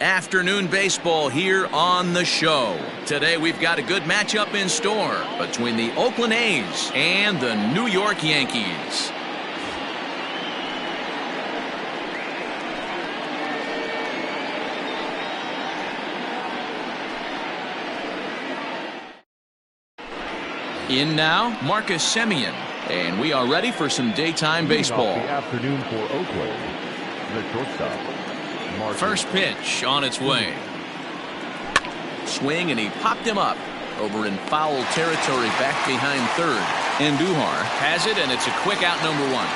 Afternoon baseball here on the show. Today we've got a good matchup in store between the Oakland A's and the New York Yankees. In now, Marcus Semien, and we are ready for some daytime baseball. The afternoon for Oakland, the shortstop. First pitch on its way. Swing, and he popped him up over in foul territory back behind third. Andujar has it, and it's a quick out, number one.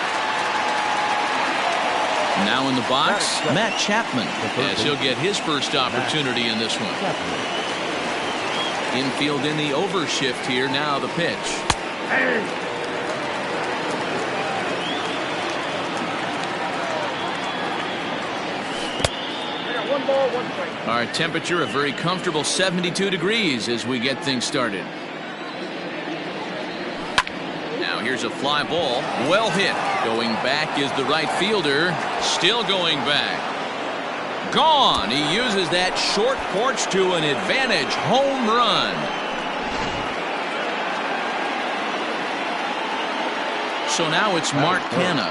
Now in the box, Matt Chapman, as he'll get his first opportunity in this one. Infield in the overshift here. Now the pitch. Our temperature a very comfortable 72 degrees as we get things started. Now here's a fly ball. Well hit. Going back is the right fielder. Still going back. Gone. He uses that short porch to an advantage. Home run. So now it's Mark Canha.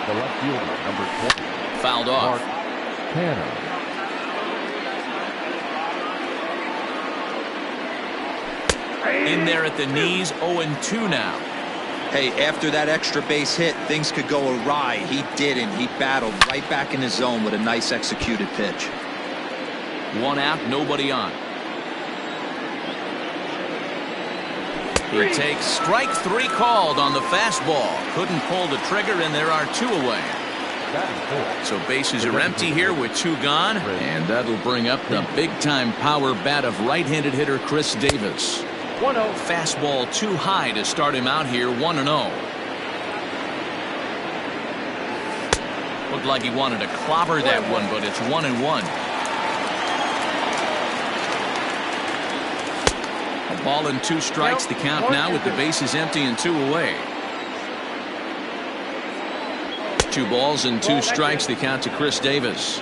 The left fielder, number 20. Fouled off. Mark Canha. In there at the knees, 0-2 now. Hey, after that extra base hit, things could go awry. He didn't. He battled right back in his zone with a nice executed pitch. One out, nobody on. He takes strike three called on the fastball. Couldn't pull the trigger, and there are two away. So bases are empty here with two gone, and that'll bring up the big-time power bat of right-handed hitter Chris Davis. 1-0. Fastball too high to start him out here, 1-0. Looked like he wanted to clobber that one, but it's 1-1. A ball and two strikes the count now with the bases empty and two away. 2 balls and 2 strikes the count to Chris Davis.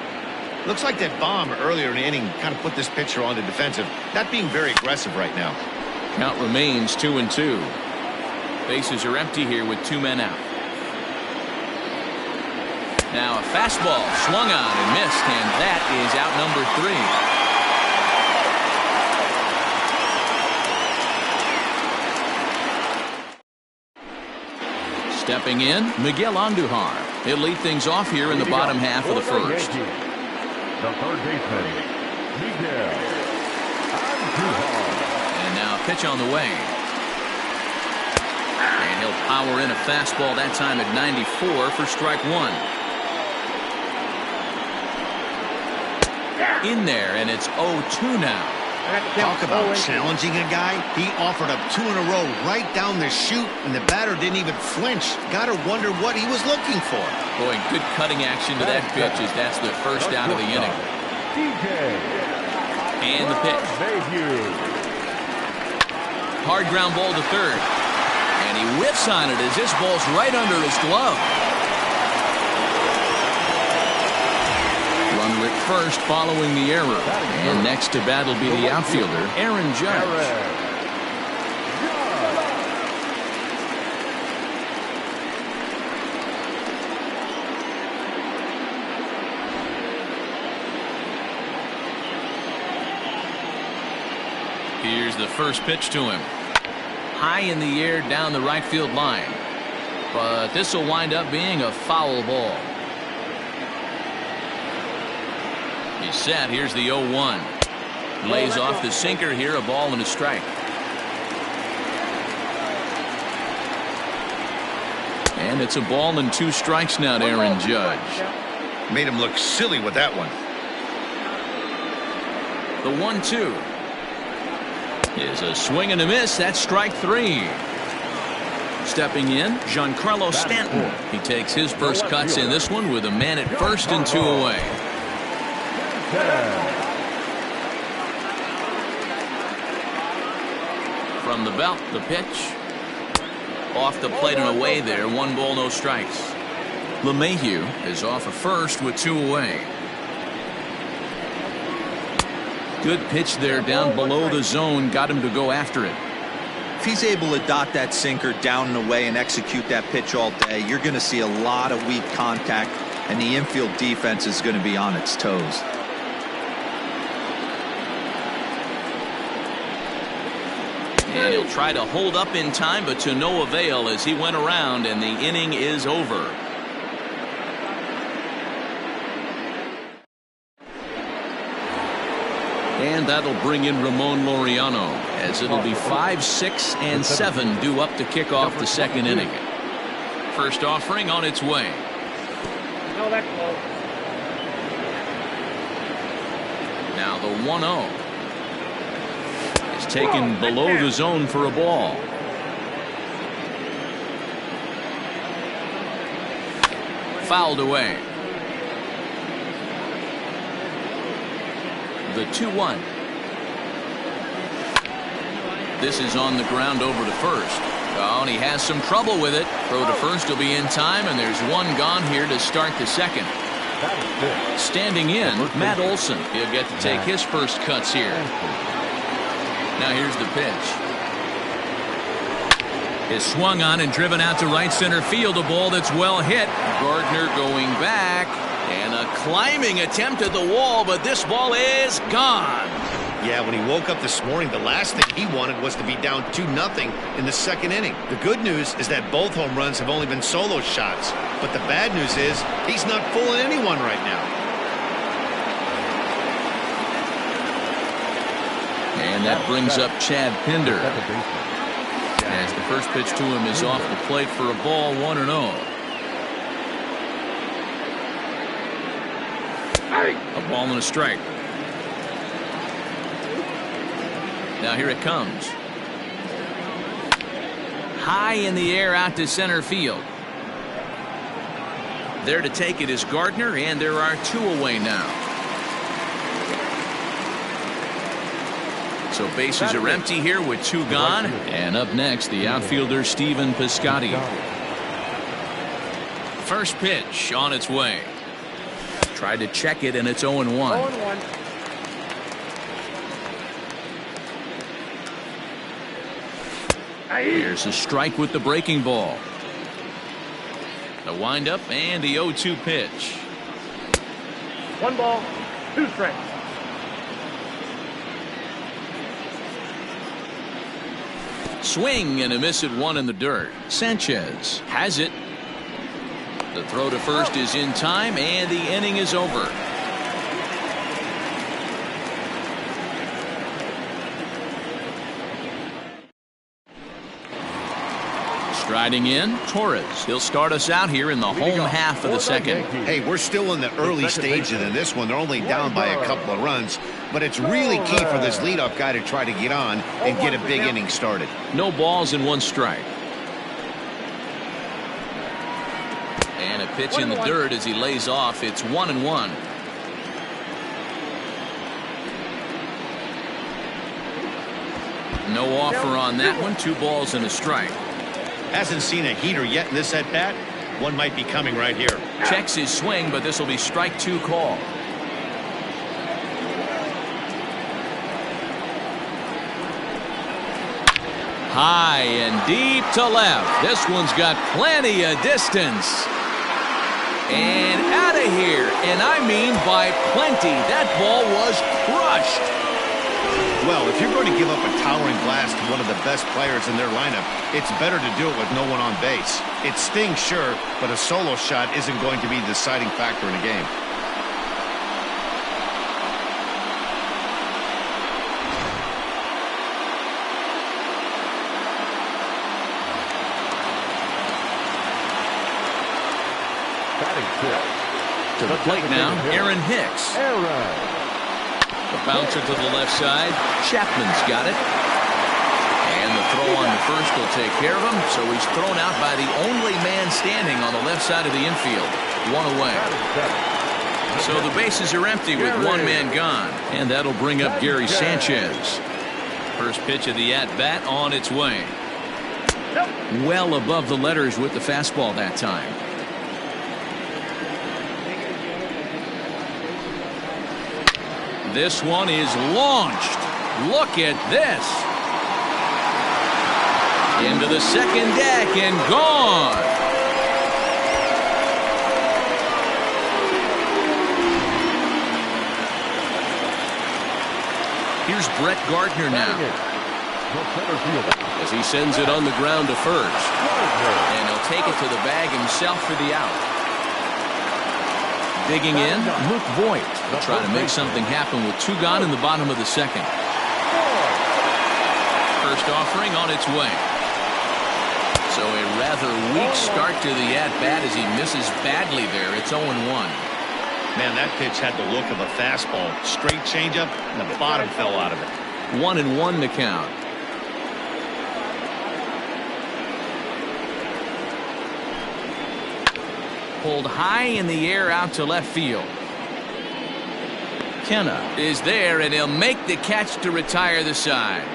Looks like that bomb earlier in the inning kind of put this pitcher on the defensive, not being very aggressive right now. Count remains 2-2. Bases are empty here with 2 men out. Now a fastball swung on and missed, and that is out number 3. Stepping in, Miguel Andujar. He'll lead things off here in the bottom half of the first. The third baseman, Miguel Andujar. And now pitch on the way. And he'll power in a fastball that time at 94 for strike one. In there, and it's 0-2 now. Talk about challenging a guy. He offered up 2 in a row right down the chute, and the batter didn't even flinch. Gotta wonder what he was looking for. Boy, good cutting action to that pitch as that's the first out of the inning. And the pitch. Hard ground ball to third. And he whiffs on it as this ball's right under his glove. Runner at first following the error. And next to bat will be the outfielder, Aaron Judge. Here's the first pitch to him. High in the air down the right field line. But this will wind up being a foul ball. He's set. Here's the 0-1. Lays off the sinker here. A ball and a strike. And it's a ball and 2 strikes now to Aaron Judge. Made him look silly with that one. The 1-2 is a swing and a miss. That's strike 3. Stepping in, Giancarlo Stanton. He takes his first cuts in this one with a man at first and 2 away. From the belt, the pitch. Off the plate and away there. 1 ball, no strikes. LeMahieu is off at first with 2 away. Good pitch there down below the zone. Got him to go after it. If he's able to dot that sinker down and away and execute that pitch all day, you're going to see a lot of weak contact, and the infield defense is going to be on its toes. And he'll try to hold up in time, but to no avail as he went around, and the inning is over. And that'll bring in Ramon Laureano, as it'll be 5, 6, and 7 due up to kick off the second inning. First offering on its way. No, that's close. Now the 1-0 is taken below the zone for a ball. Fouled away. The 2-1. This is on the ground over to first. Oh, and he has some trouble with it. Throw to first will be in time, and there's one gone here to start the second. Standing in, Matt Olson. He'll get to take his first cuts here. Now here's the pitch. Is swung on and driven out to right center field. A ball that's well hit. Gardner going back. And a climbing attempt at the wall, but this ball is gone. Yeah, when he woke up this morning, the last thing he wanted was to be down 2-0 in the second inning. The good news is that both home runs have only been solo shots. But the bad news is he's not fooling anyone right now. And that brings up Chad Pinder. As the first pitch to him is off the plate for a ball, 1-0. A ball and a strike. Now here it comes. High in the air out to center field. There to take it is Gardner, and there are 2 away now. So bases are empty here with 2 gone. And up next, the outfielder Stephen Piscotty. First pitch on its way. Tried to check it, and it's 0-1. 0-1. Here's a strike with the breaking ball. The windup and the 0-2 pitch. 1 ball, 2 strikes. Swing and a miss at 1 in the dirt. Sanchez has it. The throw to first is in time, and the inning is over. Striding in, Torres. He'll start us out here in the home half of the second. Hey, we're still in the early stages in this one. They're only down by a couple of runs, but it's really key for this leadoff guy to try to get on and get a big inning started. No balls and 1 strike. And a pitch in the dirt as he lays off. It's 1-1. No offer on that one. 2 balls and a strike. Hasn't seen a heater yet in this at-bat. One might be coming right here. Checks his swing, but this will be strike 2 call. High and deep to left. This one's got plenty of distance. And out of here. And I mean by plenty. That ball was crushed. Well, if you're going to give up a towering blast to one of the best players in their lineup, it's better to do it with no one on base. It stings, sure, but a solo shot isn't going to be the deciding factor in a game. To the plate now, Aaron Hicks. The bouncer to the left side. Chapman's got it. And the throw on the first will take care of him. So he's thrown out by the only man standing on the left side of the infield. 1 away. So the bases are empty with 1 man gone. And that'll bring up Gary Sanchez. First pitch of the at-bat on its way. Well above the letters with the fastball that time. This one is launched. Look at this. Into the second deck and gone. Here's Brett Gardner now, as he sends it on the ground to first. And he'll take it to the bag himself for the out. Digging in, Luke Voigt will try to make something happen with 2 gone in the bottom of the second. First offering on its way. So a rather weak start to the at-bat as he misses badly there. It's 0-1. Man, that pitch had the look of a fastball. Straight changeup, and the bottom fell out of it. 1-1 the count. Pulled high in the air out to left field. Kenna is there, and he'll make the catch to retire the side.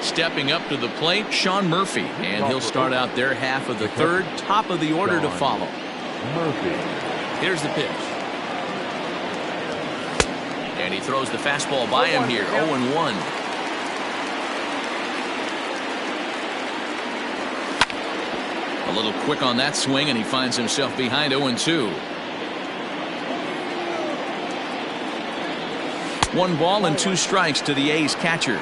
Stepping up to the plate, Sean Murphy, and he'll start out their half of the third. Top of the order to follow. Murphy. Here's the pitch. And he throws the fastball by him here. 0-1. A little quick on that swing, and he finds himself behind 0-2. 1 ball and 2 strikes to the A's catcher.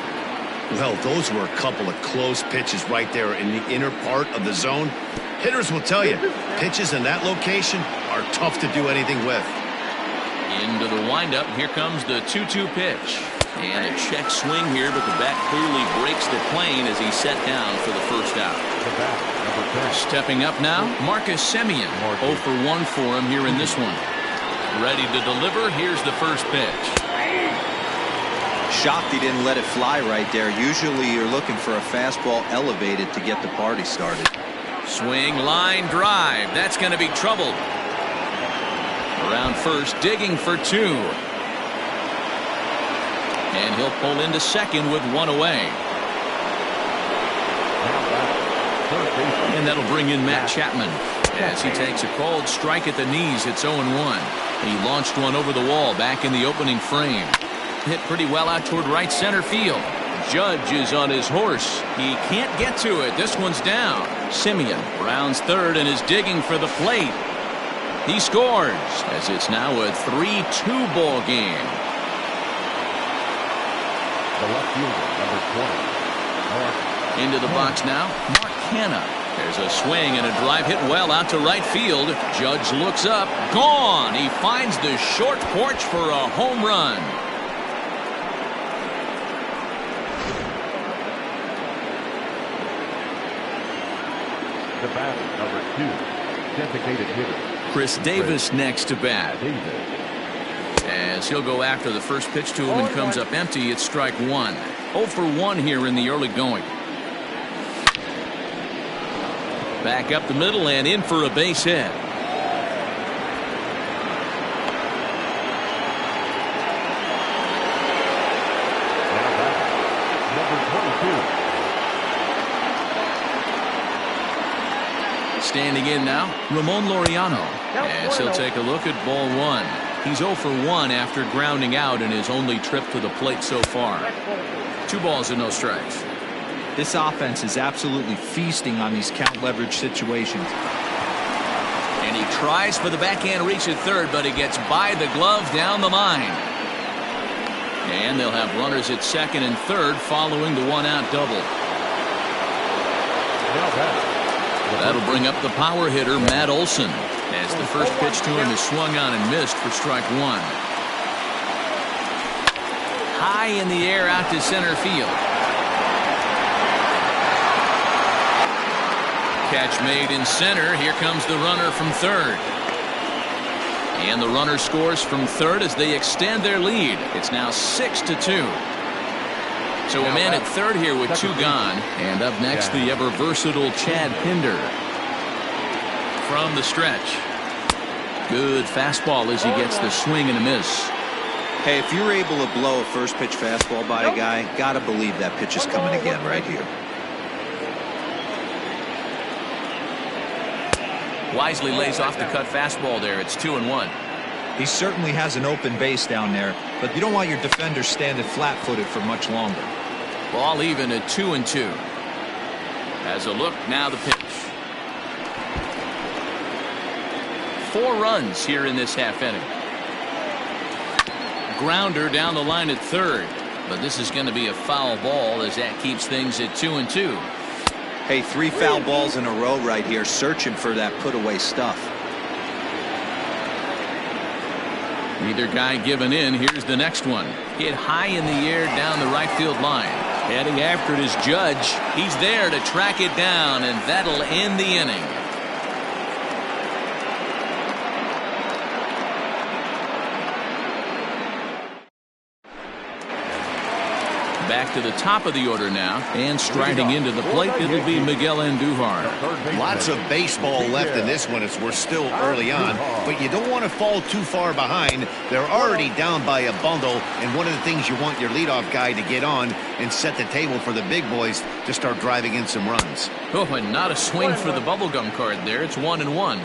Well, those were a couple of close pitches right there in the inner part of the zone. Hitters will tell you, pitches in that location are tough to do anything with. Into the windup, here comes the 2-2 pitch. And a check swing here, but the bat clearly breaks the plane as he's set down for the first out. Stepping up now, Marcus Semien. 0 for 1 for him here in this one. Ready to deliver, here's the first pitch. Shocked he didn't let it fly right there. Usually you're looking for a fastball elevated to get the party started. Swing, line, drive. That's going to be trouble. Around first, digging for 2. And he'll pull into second with 1 away. And that'll bring in Matt Chapman as he takes a cold strike at the knees. It's 0-1. He launched one over the wall back in the opening frame. Hit pretty well out toward right center field. Judge is on his horse. He can't get to it. This one's down. Semien rounds third and is digging for the plate. He scores as it's now a 3-2 ball game. The left fielder, number 20. Into the box now, Mark Hanna. There's a swing and a drive hit well out to right field. Judge looks up. Gone. He finds the short porch for a home run. The batter, number 2, designated hitter. Chris Davis next to bat. As he'll go after the first pitch to him and comes up empty. It's strike 1. 0 for 1 here in the early going. Back up the middle and in for a base hit. Standing in now, Ramon Laureano, as he'll take a look at ball 1. He's 0 for 1 after grounding out in his only trip to the plate so far. 2 balls and no strikes. This offense is absolutely feasting on these count leverage situations. And he tries for the backhand reach at third, but he gets by the glove down the line. And they'll have runners at second and third following the 1-out double. That'll bring up the power hitter, Matt Olson, as the first pitch to him is swung on and missed for strike 1. High in the air out to center field. Catch made in center. Here comes the runner from third. And the runner scores from third as they extend their lead. It's now 6-2. So a man at third here with 2 gone. And up next, the ever-versatile Chad Pinder. From the stretch. Good fastball as he gets the swing and a miss. Hey, if you're able to blow a first pitch fastball by a guy, gotta believe that pitch is coming again right here. Wisely lays off the cut fastball there. It's 2-1. He certainly has an open base down there, but you don't want your defender standing flat-footed for much longer. Ball even at 2-2. Has a look, now the pitch. 4 runs here in this half inning. Grounder down the line at third, but this is going to be a foul ball as that keeps things at 2-2. Hey, 3 foul balls in a row right here, searching for that put-away stuff. Neither guy giving in. Here's the next one. Hit high in the air down the right field line. Heading after it is Judge. He's there to track it down, and that'll end the inning. Back to the top of the order now, and striding into the plate, it'll be Miguel Andujar. Lots of baseball left in this one as we're still early on, but you don't want to fall too far behind. They're already down by a bundle, and one of the things you want your leadoff guy to get on and set the table for the big boys to start driving in some runs. Oh, and not a swing for the bubblegum card there. It's 1-1.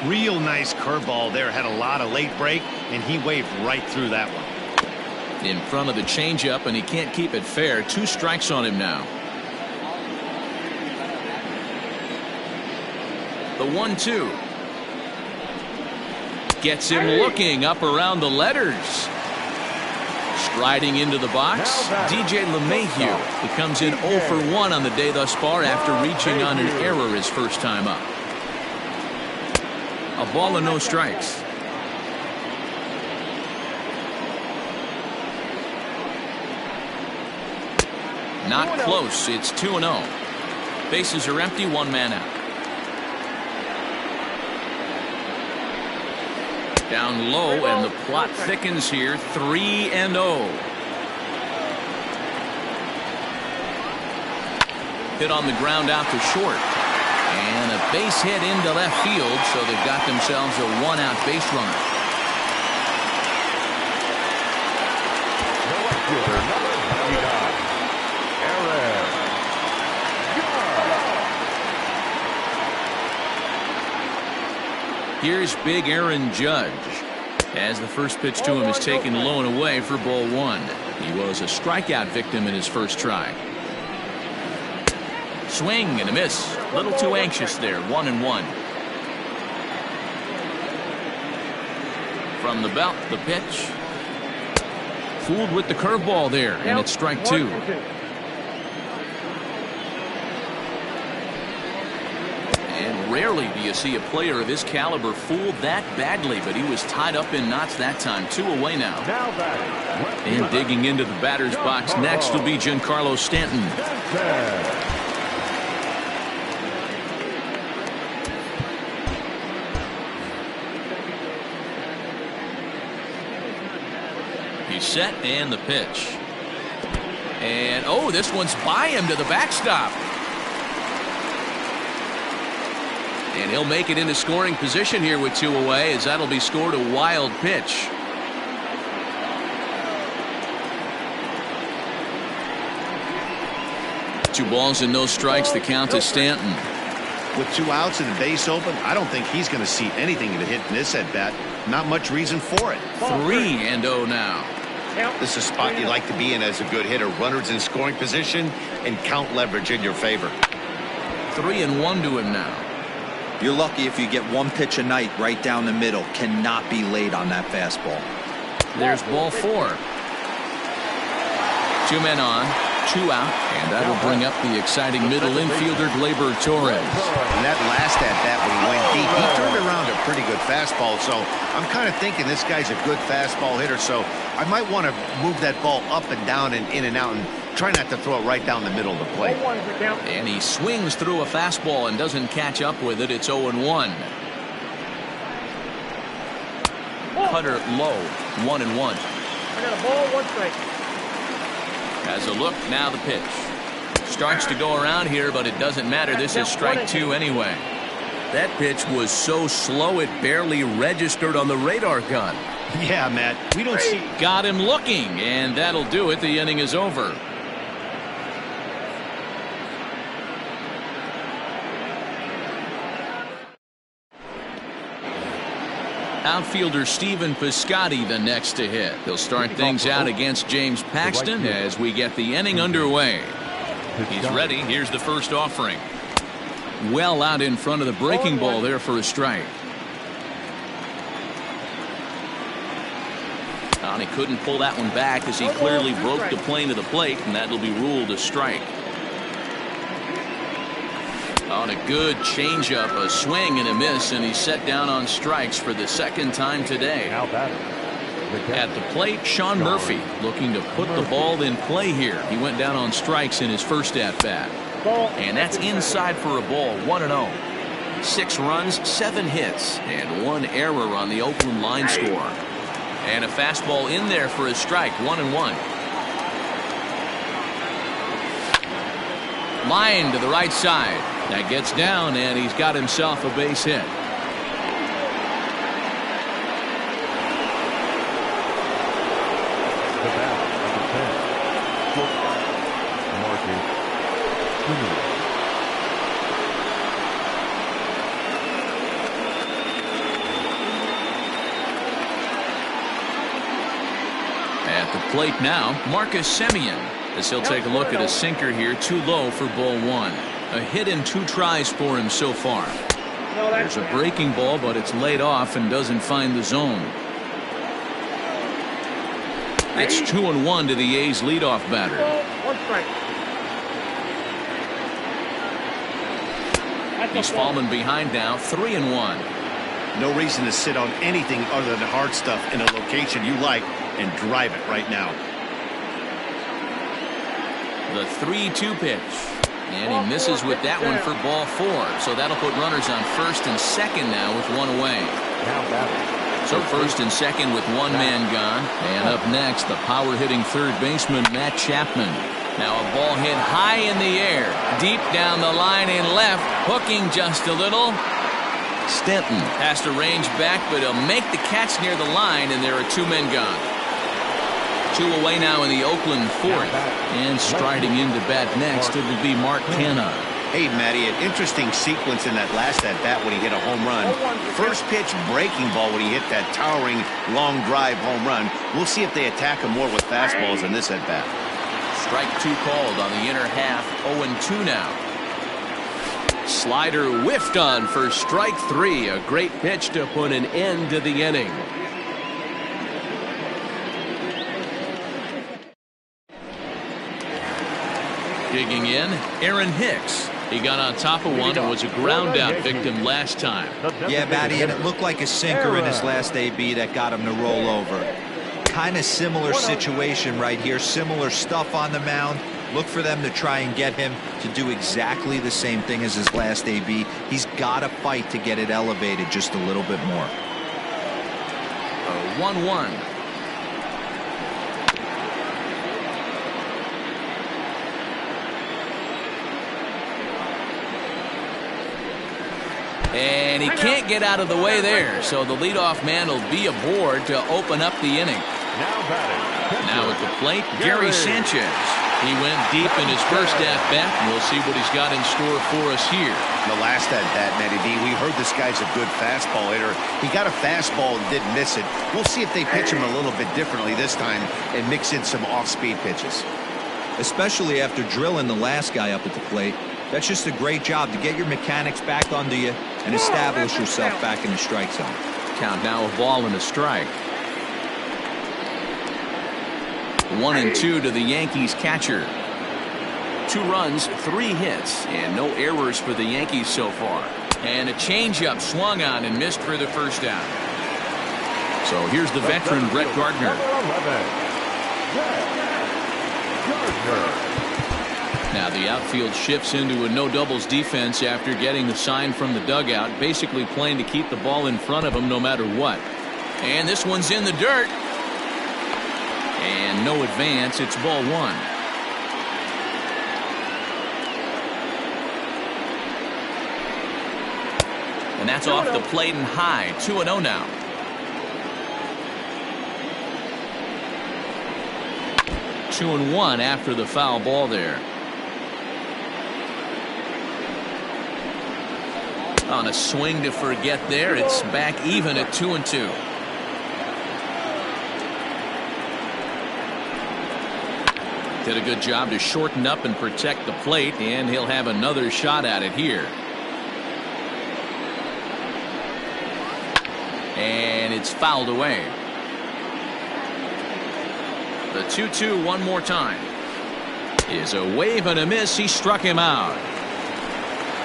Real nice curveball there. Had a lot of late break, and he waved right through that one. In front of the changeup, and he can't keep it fair. 2 strikes on him now. The 1-2 gets him looking up around the letters. Striding into the box, DJ LeMahieu. He comes in 0 for 1 on the day thus far after reaching on an error his first time up. A ball and no strikes. Not close. It's 2-0. Bases are empty. 1 man out. Down low, and the plot thickens here. 3-0. Hit on the ground out to short. And a base hit into left field, so they've got themselves a 1-out base runner. Here's big Aaron Judge as the first pitch to him is taken low and away for ball 1. He was a strikeout victim in his first try. Swing and a miss. A little too anxious there. 1-1. From the belt, the pitch. Fooled with the curveball there, and it's strike 2. And rarely do you see a player of his caliber fooled that badly, but he was tied up in knots that time. 2 away now. And digging into the batter's box next will be Giancarlo Stanton. He's set, and the pitch. And, oh, this one's by him to the backstop. And he'll make it into scoring position here with 2 away, as that'll be scored a wild pitch. Two balls and no strikes. The count is Stanton. With 2 outs and the base open, I don't think he's going to see anything to hit in this at bat. Not much reason for it. 3-0 now. This is a spot you like to be in as a good hitter. Runners in scoring position and count leverage in your favor. 3-1 to him now. You're lucky if you get 1 pitch a night right down the middle. Cannot be late on that fastball. There's ball 4. 2 men on, 2 out, and that'll bring up the exciting middle infielder Gleyber Torres. And that last at bat when he went deep, he turned around a pretty good fastball. So I'm kind of thinking this guy's a good fastball hitter. So I might want to move that ball up and down and in and out and try not to throw it right down the middle of the plate. And he swings through a fastball and doesn't catch up with it. It's 0-1. Cutter low. 1-1. I got a ball, 1 strike. Has a look, now the pitch. Starts to go around here, but it doesn't matter. This is strike 2 anyway. That pitch was so slow it barely registered on the radar gun. Yeah, Matt, we don't see. Got him looking, and that'll do it. The inning is over. Outfielder Stephen Piscotty the next to hit. He'll start things out against James Paxton as we get the inning underway. He's ready. Here's the first offering. Well out in front of the breaking ball there for a strike. And he couldn't pull that one back as he clearly broke the plane of the plate, and that'll be ruled a strike. On a good changeup, a swing and a miss, and he's set down on strikes for the second time today. At the plate, Sean Murphy looking to put the ball in play here. He went down on strikes in his first at-bat. And that's inside for a ball, 1-0. 6 runs, 7 hits, and 1 error on the Oakland line score. And a fastball in there for a strike, 1-1. Line to the right side. That gets down, and he's got himself a base hit. The bat, number 10, shortstop, Marcus Semien. At the plate now, Marcus Semien, as he'll take a look at a sinker here, too low for ball 1. A hit in 2 tries for him so far. There's a breaking ball, but it's laid off and doesn't find the zone. It's 2-1 to the A's leadoff batter. 1 strike. He's fallen behind now, 3-1. No reason to sit on anything other than hard stuff in a location you like and drive it right now. The 3-2 pitch. And he misses with that one for ball 4. So that'll put runners on first and second now with 1 away. So first and second with 1 man gone. And up next, the power-hitting third baseman, Matt Chapman. Now a ball hit high in the air, deep down the line in left, hooking just a little. Stanton has to range back, but he'll make the catch near the line, and there are 2 men gone. 2 away now in the Oakland 4th. And striding into bat next, it will be Mark Canha. Hey, Matty, an interesting sequence in that last at-bat when he hit a home run. First pitch breaking ball when he hit that towering long drive home run. We'll see if they attack him more with fastballs in this at-bat. Strike 2 called on the inner half, 0-2 now. Slider whiffed on for strike 3. A great pitch to put an end to the inning. Digging in, Aaron Hicks. He got on top of one and was a ground out victim last time. Yeah, Matty, and it looked like a sinker in his last AB that got him to roll over. Kind of similar situation right here. Similar stuff on the mound. Look for them to try and get him to do exactly the same thing as his last AB. He's got to fight to get it elevated just a little bit more. 1-1. And he can't get out of the way there, so the leadoff man will be aboard to open up the inning. Now at the plate, Gary Sanchez. He went deep in his first at-bat, and we'll see what he's got in store for us here. The last at-bat, Matty D, we heard this guy's a good fastball hitter. He got a fastball and didn't miss it. We'll see if they pitch him a little bit differently this time and mix in some off-speed pitches. Especially after drilling the last guy up at the plate. That's just a great job to get your mechanics back onto you and establish yourself back in the strike zone. Count now a ball and a strike. 1-2 to the Yankees catcher. 2 runs, 3 hits, and no errors for the Yankees so far. And a changeup swung on and missed for the first out. So here's the veteran Brett Gardner. Now the outfield shifts into a no doubles defense after getting the sign from the dugout, basically playing to keep the ball in front of him no matter what. And this one's in the dirt. And no advance. It's ball 1. And that's off the plate and high. 2-0 now. Two and 1 after the foul ball there. On a swing to forget there, it's back even at 2-2. Did a good job to shorten up and protect the plate, and he'll have another shot at it here. And it's fouled away. The 2-2 one more time. Is a wave and a miss. He struck him out.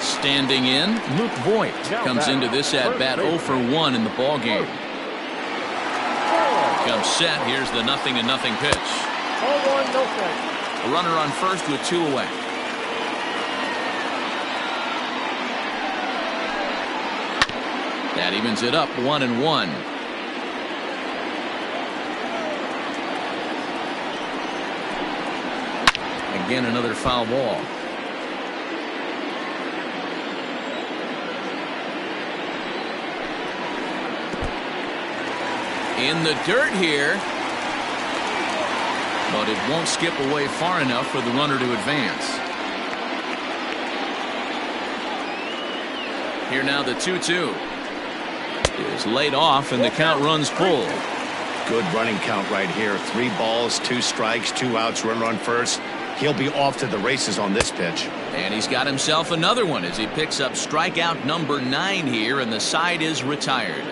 Standing in, Luke Voigt comes into this at bat 0 for 1 in the ball game. Comes set. Here's the 0-0 pitch. 0-1, no strike. A runner on first with 2 away. That evens it up 1-1. Again, another foul ball. In the dirt here, but it won't skip away far enough for the runner to advance. Here now the 2-2 is laid off, and the count runs full. Good running count right here. 3 balls, 2 strikes, 2 outs, runner on first. He'll be off to the races on this pitch. And he's got himself another one as he picks up strikeout number 9 here, and the side is retired.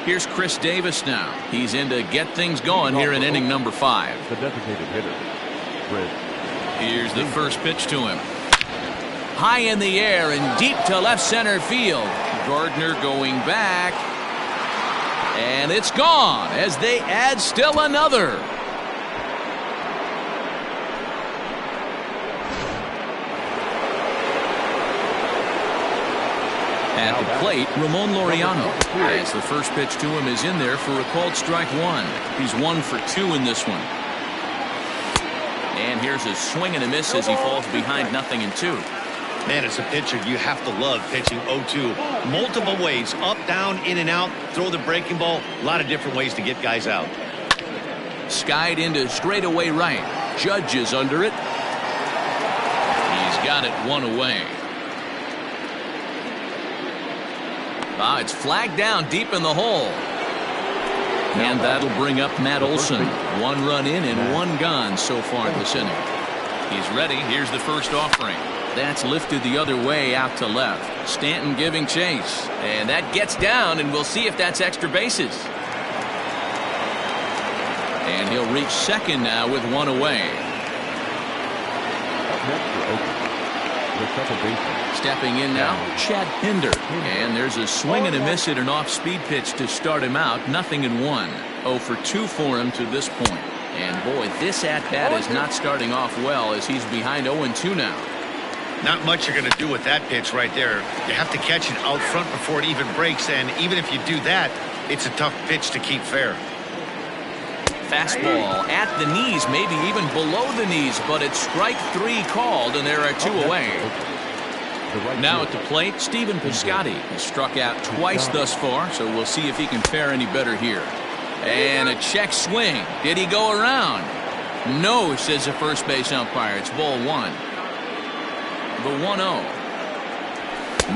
Here's Chris Davis now. He's in to get things going here in inning number 5. The designated hitter, Chris. Here's the first pitch to him. High in the air and deep to left center field. Gardner going back. And it's gone as they add still another. At the plate, Ramon Laureano, as the first pitch to him is in there for a called strike 1. He's 1 for 2 in this one. And here's a swing and a miss as he falls behind 0-2. Man, as a pitcher, you have to love pitching 0-2. Multiple ways, up, down, in and out, throw the breaking ball. A lot of different ways to get guys out. Skied into straightaway right. Judge is under it. He's got it 1 away. It's flagged down deep in the hole. And that'll bring up Matt Olson. 1 run in and 1 gone so far this inning. He's ready. Here's the first offering. That's lifted the other way out to left. Stanton giving chase. And that gets down, and we'll see if that's extra bases. And he'll reach second now with 1 away. Up next for Oakland, the second baseman. Stepping in now, Chad Pinder. And there's a swing and a miss at an off-speed pitch to start him out. 0-1. 0 for 2 for him to this point. And boy, this at-bat is not starting off well as he's behind 0-2 now. Not much you're going to do with that pitch right there. You have to catch it out front before it even breaks, and even if you do that, it's a tough pitch to keep fair. Fastball at the knees, maybe even below the knees, but it's strike 3 called, and there are 2 away. Now at the plate, Stephen Piscotty has struck out twice thus far, so we'll see if he can fare any better here. And a check swing. Did he go around? No, says the first base umpire. It's ball 1. The 1-0.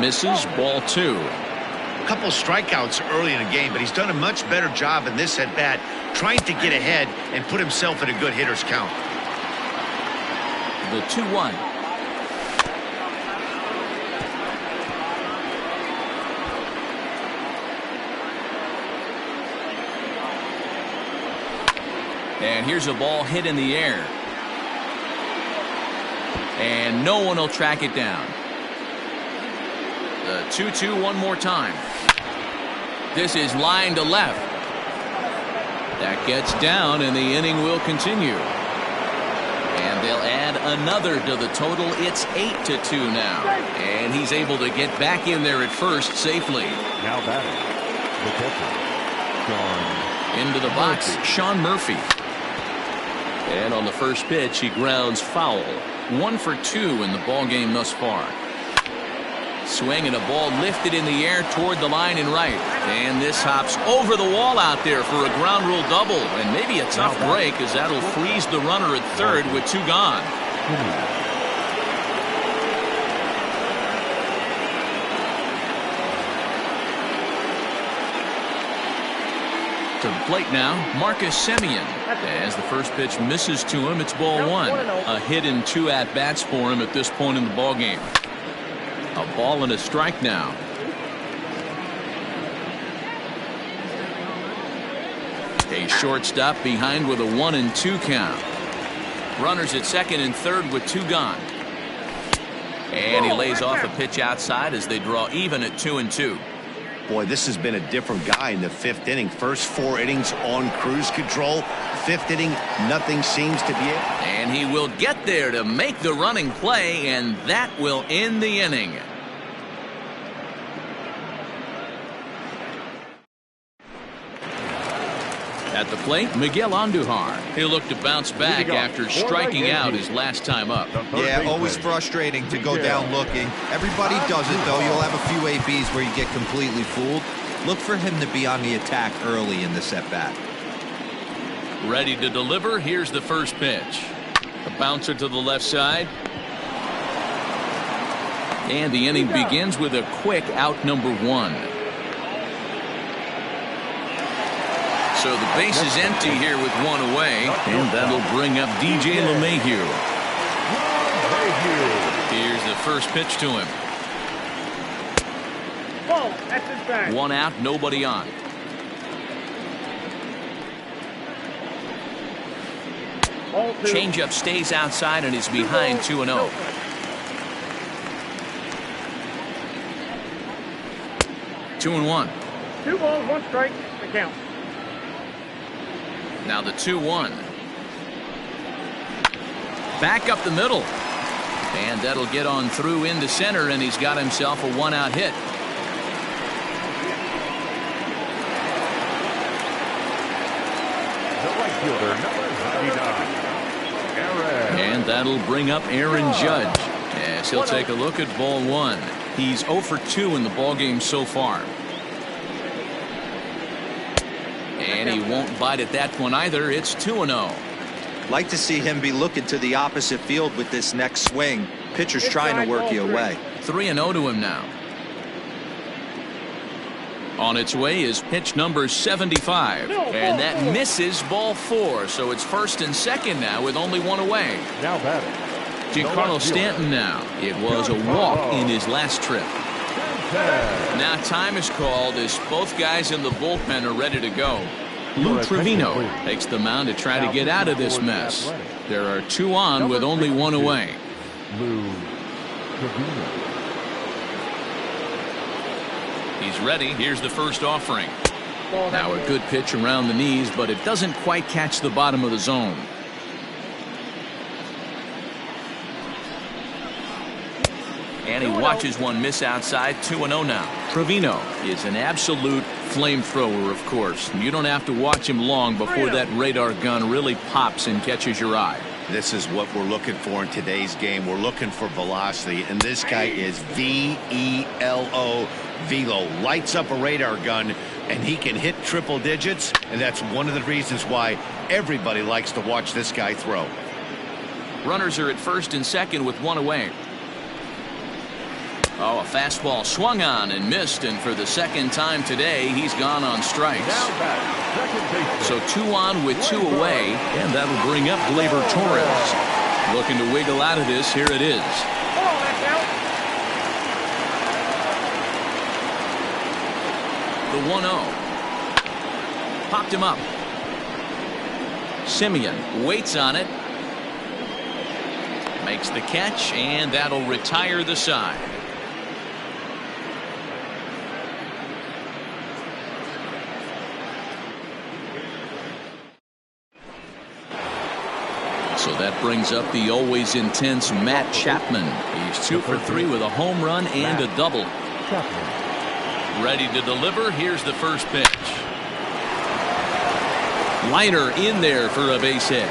Misses, ball 2. A couple strikeouts early in the game, but he's done a much better job in this at-bat trying to get ahead and put himself in a good hitter's count. The 2-1. And here's a ball hit in the air. And no one will track it down. The 2-2 one more time. This is line to left. That gets down, and the inning will continue. And they'll add another to the total. It's 8-2 now. And he's able to get back in there at first safely. Now batting, the catcher, Sean. Into the box, Sean Murphy. And on the first pitch, he grounds foul. 1 for 2 in the ball game thus far. Swing and a ball lifted in the air toward the line and right. And this hops over the wall out there for a ground rule double. And maybe a tough break as that'll freeze the runner at third with 2 gone. inning. To the plate now, Marcus Semien. As the first pitch misses to him, it's ball one. A hit and 2 at-bats for him at this point in the ballgame. A ball and a strike now. A shortstop behind with a 1-2 count. Runners at second and third with 2 gone. And he lays off a pitch outside as they draw even at 2-2. Boy, this has been a different guy in the 5th inning. First 4 innings on cruise control. 5th inning, nothing seems to be it. And he will get there to make the running play, and that will end the inning. At the plate, Miguel Andujar. He'll look to bounce back after striking out his last time up. Yeah, always frustrating to go down looking. Everybody does it, though. You'll have a few ABs where you get completely fooled. Look for him to be on the attack early in the at-bat. Ready to deliver. Here's the first pitch. A bouncer to the left side. And the inning begins with a quick out number 1. So the base is empty here with 1 away, and that'll bring up DJ LeMahieu. Here's the first pitch to him. Ball, that's his back. 1 out, nobody on. Changeup stays outside and is behind 2-0. Two and 1. 2 balls, 1 strike, the count. Now the 2-1. Back up the middle. And that'll get on through into center, and he's got himself a 1-out hit. The right fielder, number 99, Aaron. And that'll bring up Aaron Judge. As he'll take a look at ball 1. He's 0 for 2 in the ballgame so far. And he won't bite at that one either. It's 2-0. Like to see him be looking to the opposite field with this next swing. Pitcher's trying to work you away. 3-0 to him now. On its way is pitch number 75. And that misses ball 4. So it's first and second now with only 1 away. Now batting. Giancarlo Stanton now. It was a walk in his last trip. Now time is called as both guys in the bullpen are ready to go. Lou Trevino takes the mound to try to get out of this mess. There are 2 on with only 1 away. Lou Trevino. He's ready. Here's the first offering. Now a good pitch around the knees, but it doesn't quite catch the bottom of the zone. And he watches one miss outside. 2-0 now. Trevino is an absolute flamethrower, of course. You don't have to watch him long before that radar gun really pops and catches your eye. This is what we're looking for in today's game. We're looking for velocity, and this guy is V-E-L-O, velo. Lights up a radar gun, and he can hit triple digits, and that's one of the reasons why everybody likes to watch this guy throw. Runners are at first and second with 1 away. Oh, a fastball swung on and missed, and for the second time today, he's gone on strikes. So 2 on with 2 away, and that'll bring up Gleyber Torres. Looking to wiggle out of this. Here it is. The 1-0. Popped him up. Semien waits on it. Makes the catch, and that'll retire the side. So that brings up the always intense Matt Chapman. He's 2 for 3 with a home run and a double. Ready to deliver. Here's the first pitch. Liner in there for a base hit.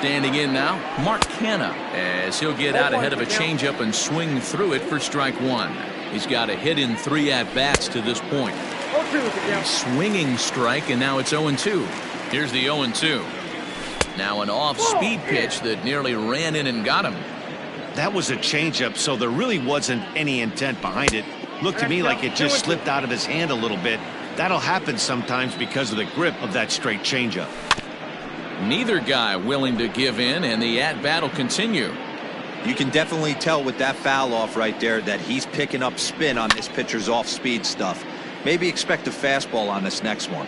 Standing in now, Mark Canna, as he'll get out ahead of a changeup and swing through it for strike one. He's got a hit in 3 at-bats to this point. A swinging strike, and now it's 0-2. Here's the 0-2. Now an off-speed pitch that nearly ran in and got him. That was a changeup, so there really wasn't any intent behind it. Looked to me like it just slipped out of his hand a little bit. That'll happen sometimes because of the grip of that straight changeup. Neither guy willing to give in, and the at-bat will continue. You can definitely tell with that foul off right there that he's picking up spin on this pitcher's off-speed stuff. Maybe expect a fastball on this next one.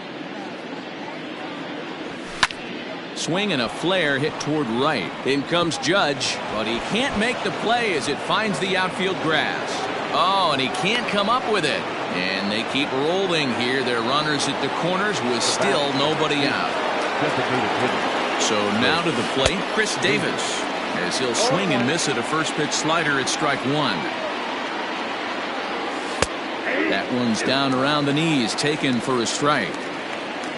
Swing and a flare hit toward right. In comes Judge, but he can't make the play as it finds the outfield grass. Oh, and he can't come up with it. And they keep rolling here. Their runners at the corners with still nobody out. So now to the plate, Chris Davis, as he'll swing and miss at a first pitch slider at strike one. That one's down around the knees, taken for a strike.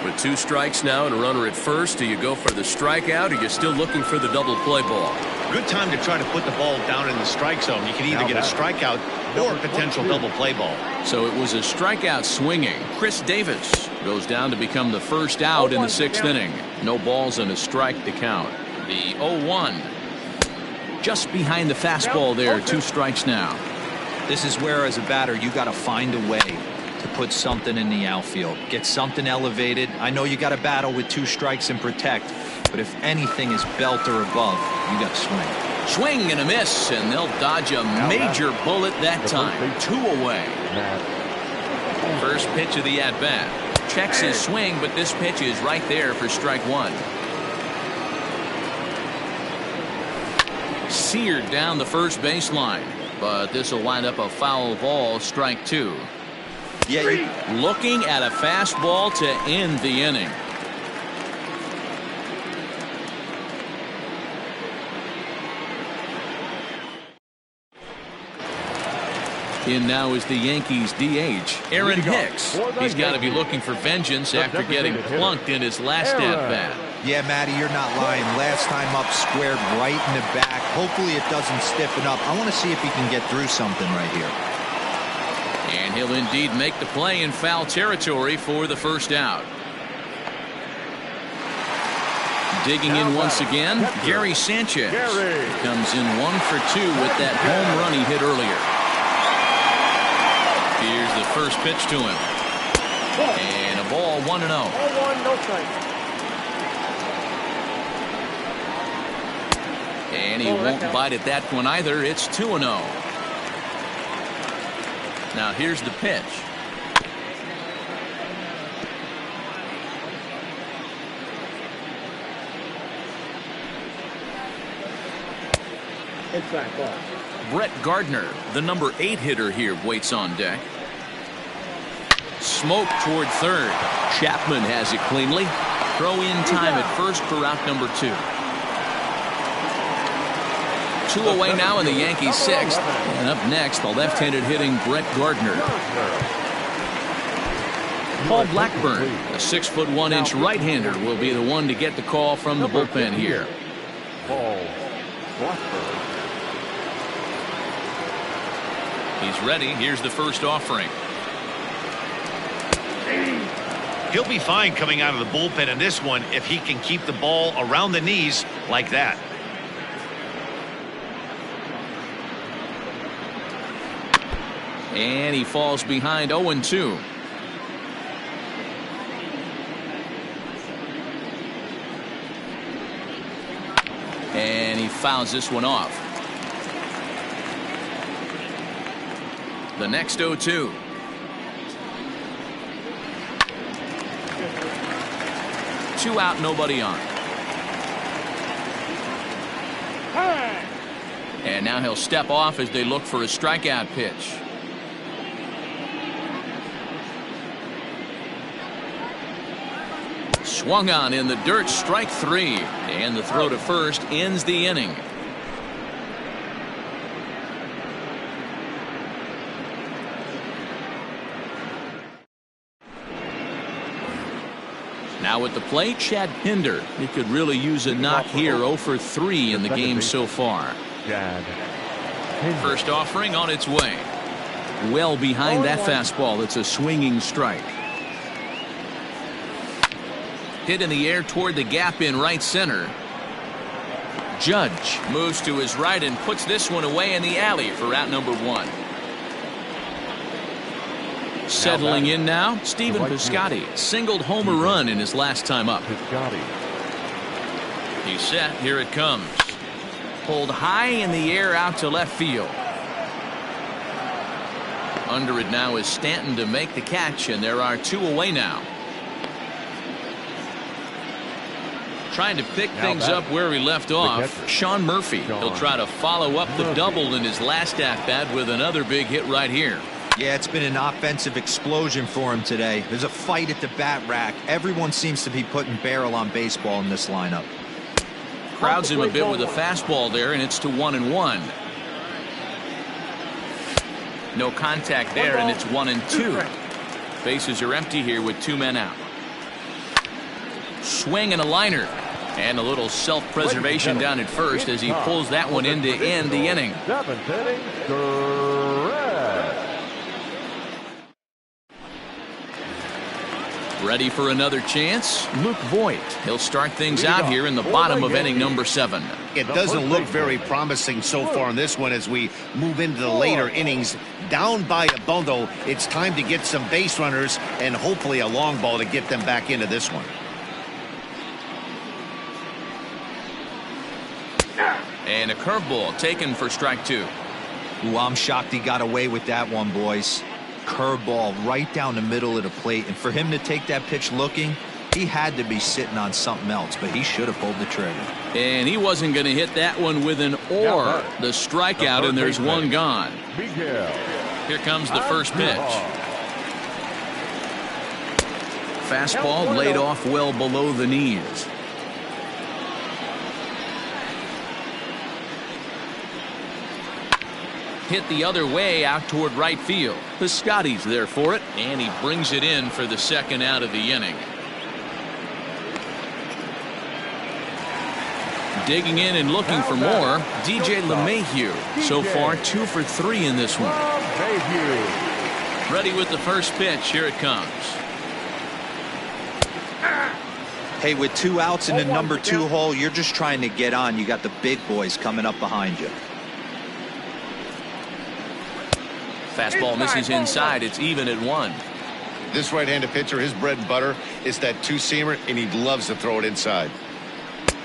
With 2 strikes now and a runner at first, do you go for the strikeout, or you're still looking for the double play ball? Good time to try to put the ball down in the strike zone. You can either get a strikeout or a potential double play ball. So it was a strikeout swinging. Chris Davis goes down to become the first out in the 6th inning. No balls and a strike to count. The 0-1. Just behind the fastball there. 2 strikes now. This is where, as a batter, you got to find a way to put something in the outfield. Get something elevated. I know you got to battle with 2 strikes and protect, but if anything is belt or above, you got to swing. Swing and a miss, and they'll dodge a major bullet that time. 2 away. First pitch of the at-bat. Checks his swing, but this pitch is right there for strike one. Seared down the first baseline, but this will wind up a foul ball, strike 2. Yeah, looking at a fastball to end the inning. In now is the Yankees DH, Aaron Hicks. He's got to be looking for vengeance after getting plunked in his last at-bat. Yeah, Matty, you're not lying. Last time up, squared right in the back. Hopefully it doesn't stiffen up. I want to see if he can get through something right here. And he'll indeed make the play in foul territory for the first out. Digging in once again, Gary Sanchez. Comes in 1 for 2 with that home run he hit earlier. Here's the first pitch to him. And a ball, 1-0. 0-1, no strike. And he won't bite at that one either. It's 2-0. Now here's the pitch. Inside ball. Brett Gardner, the number 8 hitter here, waits on deck. Smoke toward third. Chapman has it cleanly. Throw in time at first for out number 2. 2 away now in the Yankees 6th. And up next, the left-handed hitting Brett Gardner. Paul Blackburn, a 6'1" right-hander, will be the one to get the call from the bullpen here. Paul Blackburn. He's ready. Here's the first offering. He'll be fine coming out of the bullpen in this one if he can keep the ball around the knees like that. And he falls behind 0-2. And he fouls this one off. The next 0-2. Two out, nobody on. And now he'll step off as they look for a strikeout pitch. Swung on in the dirt, strike 3. And the throw to first ends the inning. Now at the plate, Chad Pinder. He could really use a knock here. 0 for 3 in the game so far. First offering on its way. Well behind that fastball. It's a swinging strike. Hit in the air toward the gap in right center. Judge moves to his right and puts this one away in the alley for out number 1. Settling in now, Stephen Piscotty singled home a run in his last time up. He's set. Here it comes. Pulled high in the air out to left field. Under it now is Stanton to make the catch, and there are 2 away now. Trying to pick things up where he left off. Sean Murphy. He'll try to follow up the double in his last at-bat with another big hit right here. Yeah, it's been an offensive explosion for him today. There's a fight at the bat rack. Everyone seems to be putting barrel on baseball in this lineup. Crowds him a bit with a fastball there, and it's to 1-1. No contact there, and it's 1-2. Bases are empty here with 2 men out. Swing and a liner. And a little self-preservation down at first as he pulls that one in to end the inning. Ready for another chance? Luke Voigt. He'll start things out here in the bottom of inning number 7. It doesn't look very promising so far in this one as we move into the later innings. Down by a bundle, it's time to get some base runners and hopefully a long ball to get them back into this one. And a curveball taken for strike 2. Ooh, I'm shocked he got away with that one, boys. Curveball right down the middle of the plate, and for him to take that pitch looking, he had to be sitting on something else, but he should have pulled the trigger. And he wasn't going to hit that one with an or. The strikeout, and there's 1 gone. Here comes the first pitch. Fastball laid off well below the knees. Hit the other way out toward right field. Piscotty's there for it, and he brings it in for the second out of the inning. Digging in and looking for more, DJ LeMahieu. So far 2 for 3 in this one. Ready with the first pitch. Here it comes. Hey, with 2 outs in the number 2 hole, you're just trying to get on. You got the big boys coming up behind you. Fastball misses inside. It's even at 1. This right-handed pitcher, his bread and butter is that 2-seamer, and he loves to throw it inside.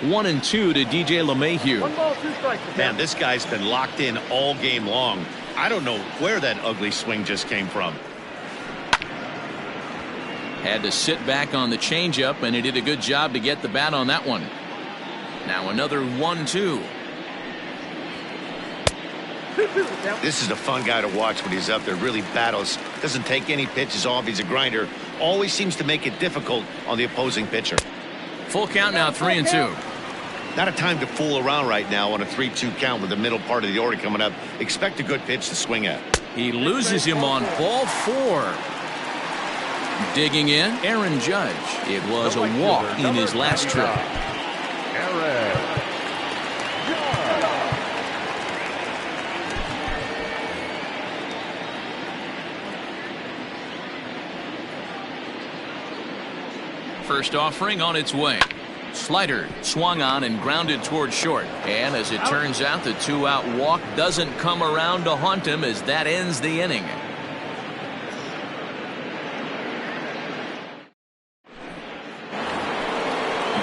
1-2 to DJ LeMahieu. 1 ball, 2 strikes. Man, this guy's been locked in all game long. I don't know where that ugly swing just came from. Had to sit back on the changeup, and he did a good job to get the bat on that one. Now another 1-2. This is a fun guy to watch when he's up there. Really battles. Doesn't take any pitches off. He's a grinder. Always seems to make it difficult on the opposing pitcher. Full count now, 3-2. Not a time to fool around right now on a 3-2 count with the middle part of the order coming up. Expect a good pitch to swing at. He loses him on ball 4. Digging in, Aaron Judge. It was a walk in his last trip. First offering on its way. Slider swung on and grounded toward short. And as it turns out, the 2-out walk doesn't come around to haunt him as that ends the inning.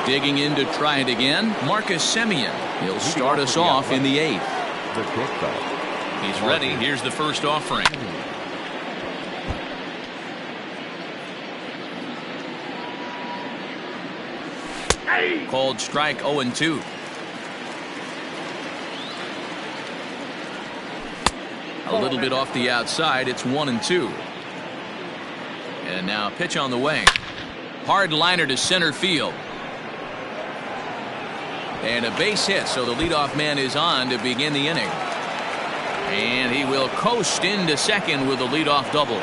Digging in to try it again, Marcus Semien. He'll start us off in the 8th. He's ready. Here's the first offering. Called strike 0-2. A little bit off the outside. It's 1-2. And now a pitch on the way. Hard liner to center field. And a base hit, so the leadoff man is on to begin the inning. And he will coast into second with a leadoff double.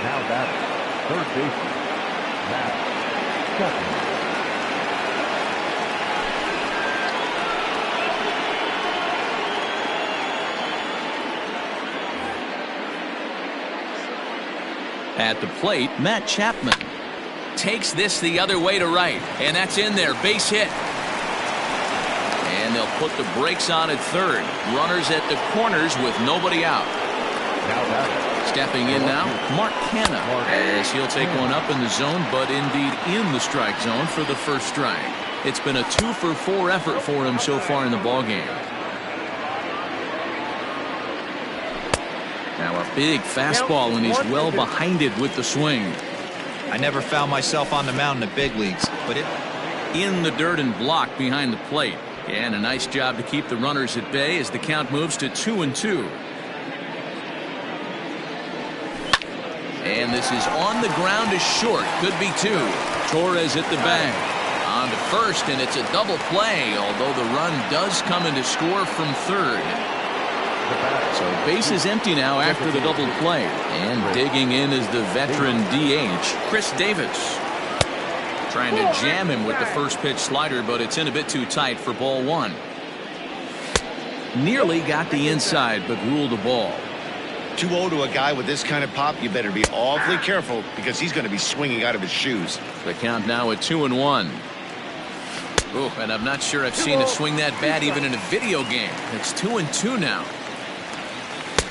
Now batting, third baseman, At the plate, Matt Chapman takes this the other way to right, and that's in there. Base hit. And they'll put the brakes on at third. Runners at the corners with nobody out. Stepping in now, Mark Canha, as he'll take one up in the zone, but indeed in the strike zone for the first strike. It's been a 2-for-4 effort for him so far in the ballgame. Now a big fastball, and he's well behind it with the swing. I never found myself on the mound in the big leagues, but it in the dirt and blocked behind the plate. And a nice job to keep the runners at bay as the count moves to 2-2. And this is on the ground is short. Could be two. Torres at the bag. On to first, and it's a double play, although the run does come in to score from third. So base is empty now after the double play. And digging in is the veteran DH, Chris Davis. Trying to jam him with the first pitch slider, but it's in a bit too tight for ball one. Nearly got the inside, but ruled the ball. 2-0 to a guy with this kind of pop, you better be awfully careful because he's going to be swinging out of his shoes. The count now at 2-1. Oh, and I'm not sure I've seen a swing that bad even in a video game. It's 2-2 now.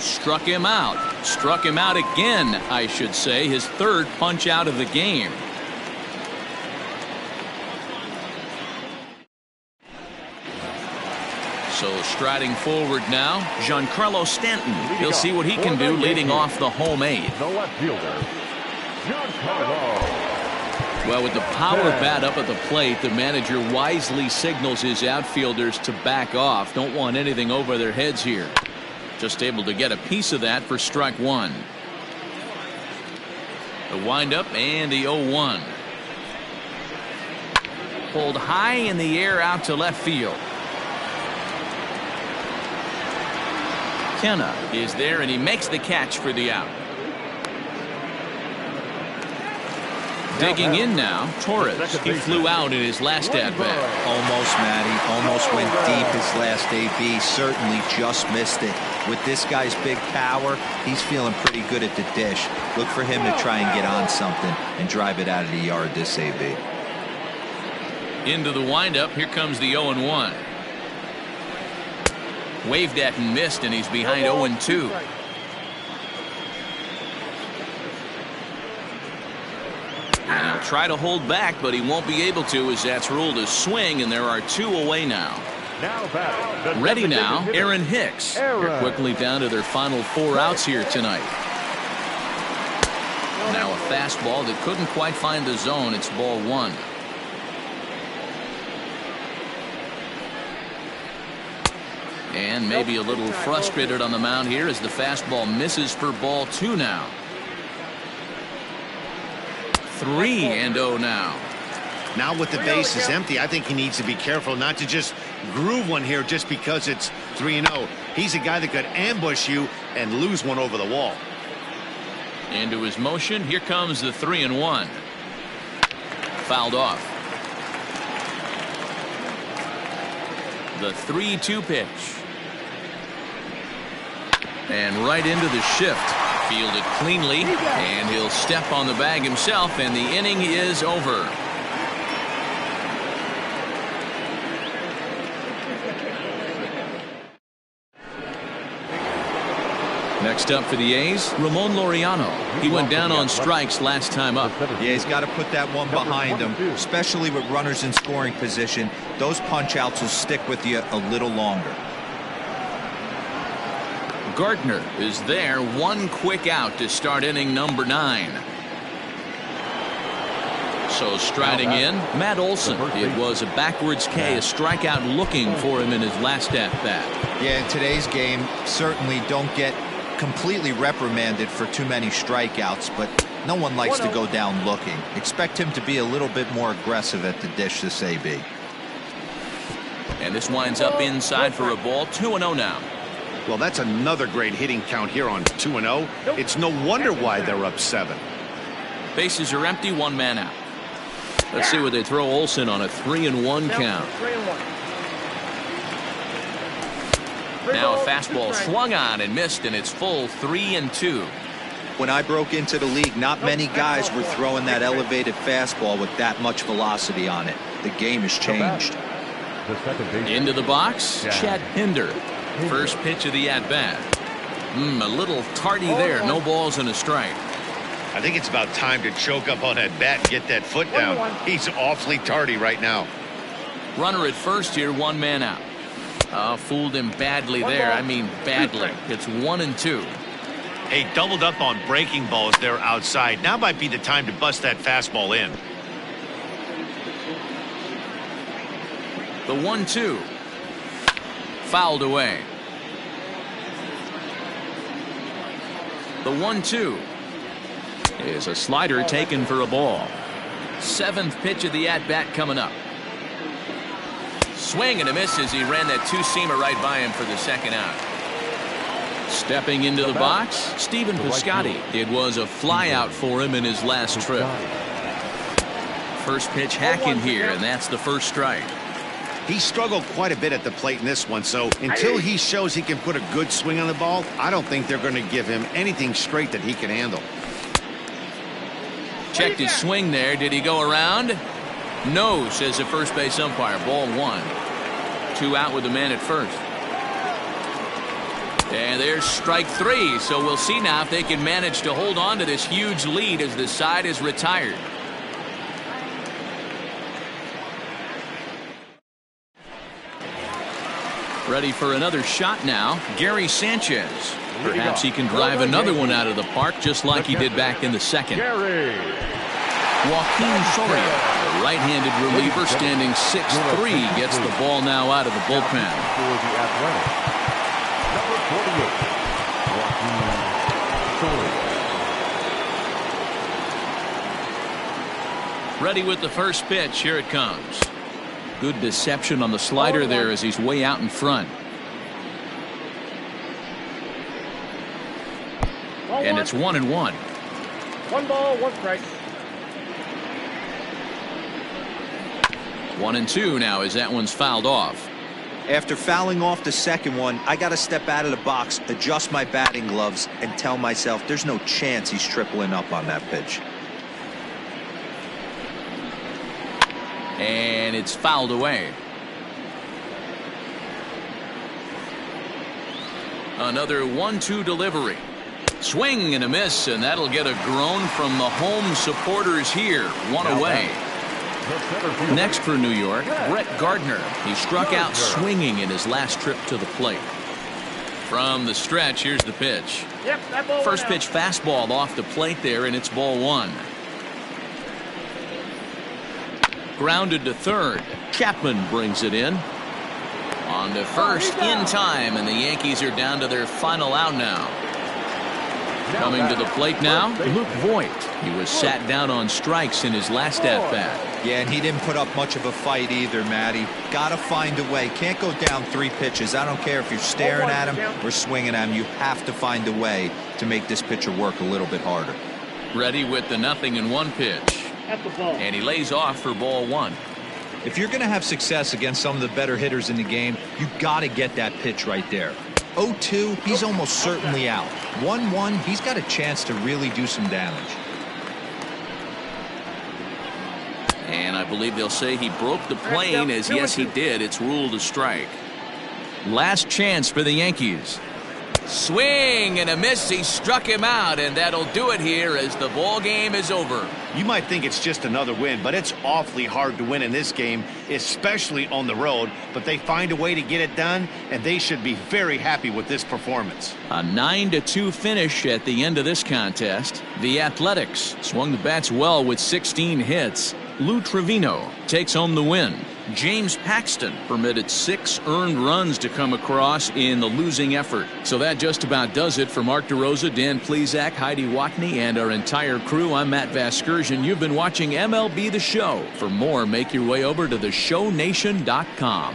Struck him out. Struck him out again, I should say. His third punch out of the game. So striding forward now, Giancarlo Stanton. He'll see what he can do leading off the home eighth. The left fielder, Giancarlo. Well, with the power bat up at the plate, the manager wisely signals his outfielders to back off. Don't want anything over their heads here. Just able to get a piece of that for strike one. The windup and the 0-1. Pulled high in the air out to left field. Canha is there, and he makes the catch for the out. Digging in now, Torres. He flew out in his last at-bat. almost, Matty, almost went deep his last AB. Certainly just missed it. With this guy's big power, he's feeling pretty good at the dish. Look for him to try and get on something and drive it out of the yard this AB. Into the windup. Here comes the 0-1. Waved at and missed, and he's behind 0-2. And he'll try to hold back, but he won't be able to, as that's ruled a swing, and there are two away now. Ready now, Aaron Hicks. They're quickly down to their final 4 outs here tonight. Now a fastball that couldn't quite find the zone. It's ball one. And maybe a little frustrated on the mound here as the fastball misses for ball 2 now. 3-0 now. Now with the base is empty, I think he needs to be careful not to just groove one here just because it's 3-0. He's a guy that could ambush you and lose one over the wall. Into his motion. Here comes the 3-1. Fouled off. The 3-2 pitch. And right into the shift. Fielded cleanly, and he'll step on the bag himself, and the inning is over. Next up for the A's, Ramon Laureano. He went down on strikes last time up. Yeah, he's got to put that one behind him, especially with runners in scoring position. Those punch outs will stick with you a little longer. Gardner is there. One quick out to start inning number 9. So striding in, Matt Olson. It was a backwards K, a strikeout looking for him in his last at bat. Yeah, in today's game, certainly don't get completely reprimanded for too many strikeouts, but no one likes to go down looking. Expect him to be a little bit more aggressive at the dish this AB. And this winds up inside for a ball. 2-0 now. Well, that's another great hitting count here on 2-0. It's no wonder why they're up 7. Bases are empty, 1 man out. Let's see what they throw Olsen on a 3-1 count. 3-1. Now a fastball swung on and missed, and it's full 3-2. When I broke into the league, not many guys were throwing that elevated fastball with that much velocity on it. The game has changed. Into the box, Chad Pinder. First pitch of the at-bat. A little tardy there. No balls and a strike. I think it's about time to choke up on that bat and get that foot down. He's awfully tardy right now. Runner at first here, 1 man out. Fooled him badly there. I mean badly. It's 1-2. Hey, doubled up on breaking balls there outside. Now might be the time to bust that fastball in. The 1-2. Fouled away. The 1-2 is a slider taken for a ball. 7th pitch of the at-bat coming up. Swing and a miss as he ran that two-seamer right by him for the second out. Stepping into the box, Stephen Piscotty. It was a flyout for him in his last trip. First pitch hacking here, and that's the first strike. He struggled quite a bit at the plate in this one, so until he shows he can put a good swing on the ball, I don't think they're going to give him anything straight that he can handle. Checked his swing there. Did he go around? No, says the first base umpire. Ball 1. 2 out with the man at first. And there's strike 3. So we'll see now if they can manage to hold on to this huge lead as the side is retired. Ready for another shot now, Gary Sanchez. Perhaps he can drive another one out of the park just like he did back in the second. Joaquin Soria, the right-handed reliever, standing 6'3", gets the ball now out of the bullpen. Ready with the first pitch. Here it comes. Good deception on the slider there as he's way out in front. And it's 1-1. 1 ball, 1 strike. 1-2 now as that one's fouled off. After fouling off the second one, I got to step out of the box, adjust my batting gloves, and tell myself there's no chance he's tripling up on that pitch. And it's fouled away. Another 1-2 delivery. Swing and a miss, and that'll get a groan from the home supporters here. 1 away. Next for New York, Brett Gardner. He struck out swinging in his last trip to the plate. From the stretch, here's the pitch. First pitch fastball off the plate there, and it's ball 1. Grounded to third. Chapman brings it in. On to first in time, and the Yankees are down to their final out now. Coming to the plate now, Luke Voigt. He was sat down on strikes in his last at-bat. Yeah, and he didn't put up much of a fight either, Matty. Got to find a way. Can't go down 3 pitches. I don't care if you're staring at him or swinging at him. You have to find a way to make this pitcher work a little bit harder. Ready with the 0-1 pitch. And he lays off for ball 1. If you're going to have success against some of the better hitters in the game, you got to get that pitch right there. 0-2, he's almost certainly out. 1-1, he's got a chance to really do some damage. And I believe they'll say he broke the plane, as yes he did. It's ruled a strike. Last chance for the Yankees. Swing and a miss. He struck him out, and that'll do it here as the ball game is over. You might think it's just another win, but it's awfully hard to win in this game, especially on the road. But they find a way to get it done, and they should be very happy with this performance. A 9-2 finish at the end of this contest. The Athletics swung the bats well with 16 hits. Lou Trevino takes home the win. James Paxton permitted 6 earned runs to come across in the losing effort. So that just about does it for Mark DeRosa, Dan Plesac, Heidi Watney, and our entire crew. I'm Matt Vasgersian. You've been watching MLB The Show. For more, make your way over to theshownation.com.